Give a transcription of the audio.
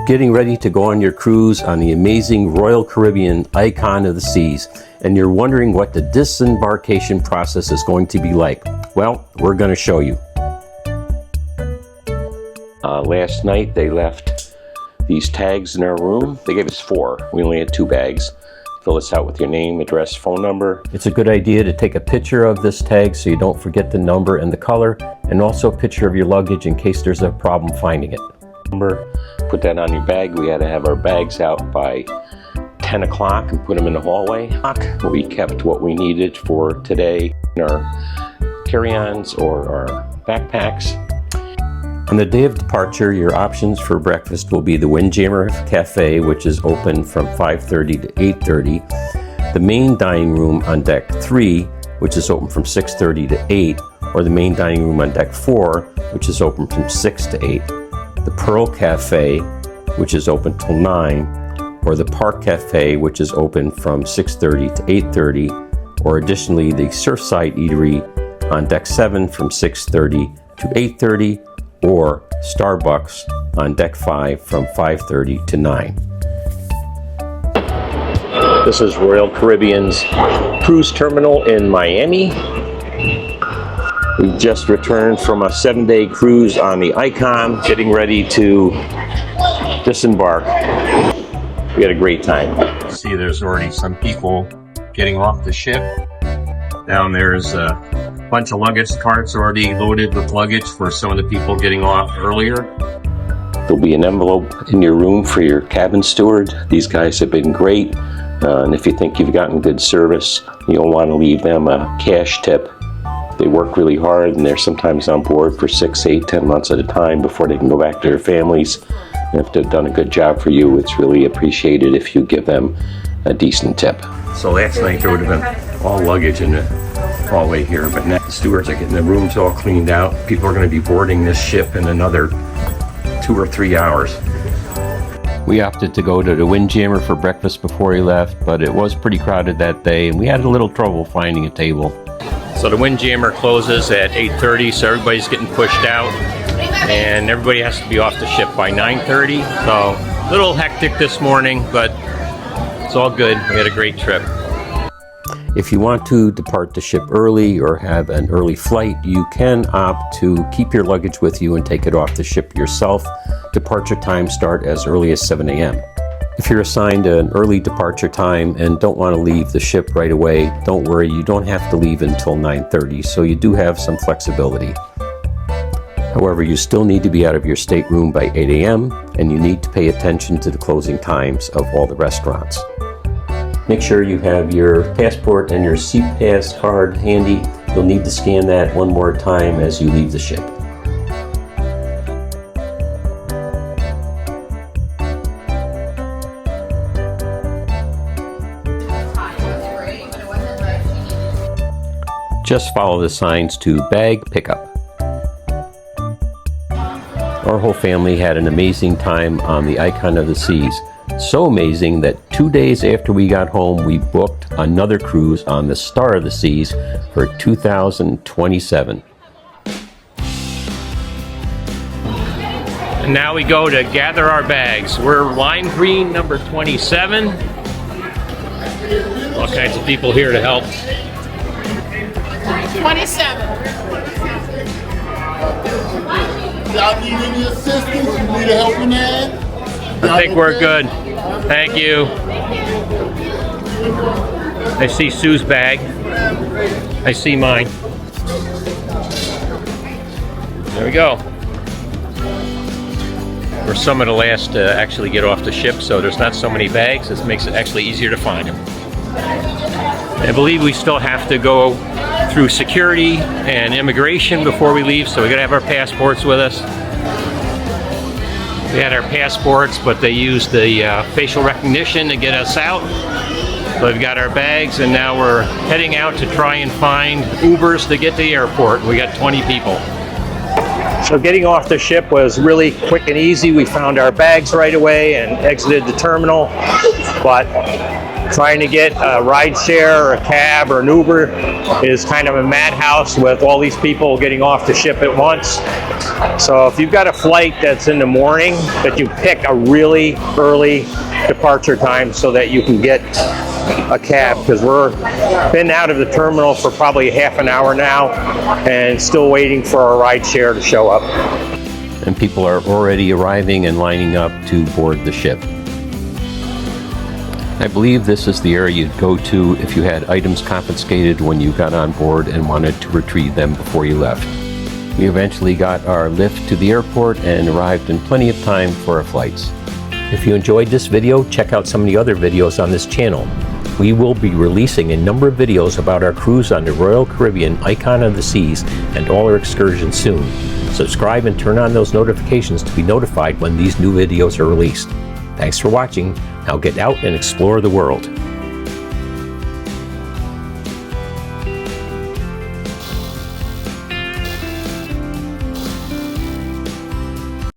getting ready to go on your cruise on the amazing Royal Caribbean Icon of the Seas, and you're wondering what the disembarkation process is going to be like. Well, we're going to show you. Last night they left these tags in our room. They gave us 4. We only had 2 bags. Fill this out with your name, address, phone number. It's a good idea to take a picture of this tag so you don't forget the number and the color, and also a picture of your luggage in case there's a problem finding it. Put that on your bag. We had to have our bags out by 10 o'clock and put them in the hallway. We kept what we needed for today in our carry-ons or our backpacks. On the day of departure, your options for breakfast will be the Windjammer Cafe, which is open from 5:30 to 8:30, the main dining room on deck 3, which is open from 6:30 to 8, or the main dining room on deck 4, which is open from 6 to 8, the Pearl Cafe, which is open till 9, or the Park Cafe, which is open from 6:30 to 8:30, or additionally the Surfside Eatery on deck 7 from 6:30 to 8:30, or Starbucks on deck 5 from 5:30 to 9. This is Royal Caribbean's cruise terminal in Miami. We just returned from a 7-day cruise on the Icon, getting ready to disembark. We had a great time. See, there's already some people getting off the ship. Down there's a bunch of luggage carts already loaded with luggage for some of the people getting off earlier. There'll be an envelope in your room for your cabin steward. These guys have been great, and if you think you've gotten good service, you'll want to leave them a cash tip. They work really hard, and they're sometimes on board for 6, 8, 10 months at a time before they can go back to their families. And if they've done a good job for you, it's really appreciated if you give them a decent tip. So last night there would have been all luggage in the hallway here, but now the stewards are getting the rooms all cleaned out. People are going to be boarding this ship in another 2 or 3 hours. We opted to go to the Windjammer for breakfast before we left, but it was pretty crowded that day, and we had a little trouble finding a table. So the Windjammer closes at 8:30, so everybody's getting pushed out, and everybody has to be off the ship by 9:30. So a little hectic this morning, but it's all good. We had a great trip. If you want to depart the ship early or have an early flight, you can opt to keep your luggage with you and take it off the ship yourself. Departure times start as early as 7 a.m. If you're assigned an early departure time and don't want to leave the ship right away, don't worry, you don't have to leave until 9:30, so you do have some flexibility. However, you still need to be out of your stateroom by 8 a.m. and you need to pay attention to the closing times of all the restaurants. Make sure you have your passport and your SeaPass card handy. You'll need to scan that one more time as you leave the ship. Just follow the signs to bag pickup. Our whole family had an amazing time on the Icon of the Seas. So amazing that 2 days after we got home, we booked another cruise on the Star of the Seas for 2027. And now we go to gather our bags. We're lime green number 27. All kinds of people here to help. 27. Y'all need any assistance? You need a helping hand? I think we're good. Thank you. I see Sue's bag. I see mine. There we go. We're some of the last to actually get off the ship, so there's not so many bags. This makes it actually easier to find them. I believe we still have to go through security and immigration before we leave, so we gotta have our passports with us. We had our passports, but they used the facial recognition to get us out. So we've got our bags, and now we're heading out to try and find Ubers to get to the airport. We got 20 people. So getting off the ship was really quick and easy. We found our bags right away and exited the terminal, but Trying to get a ride share or a cab or an Uber is kind of a madhouse with all these people getting off the ship at once. So if you've got a flight that's in the morning, that you pick a really early departure time so that you can get a cab, because we're been out of the terminal for probably half an hour now and still waiting for our ride share to show up. And people are already arriving and lining up to board the ship. I believe this is the area you'd go to if you had items confiscated when you got on board and wanted to retrieve them before you left. We eventually got our lift to the airport and arrived in plenty of time for our flights. If you enjoyed this video, check out some of the other videos on this channel. We will be releasing a number of videos about our cruise on the Royal Caribbean Icon of the Seas and all our excursions soon. Subscribe and turn on those notifications to be notified when these new videos are released. Thanks for watching. Now get out and explore the world.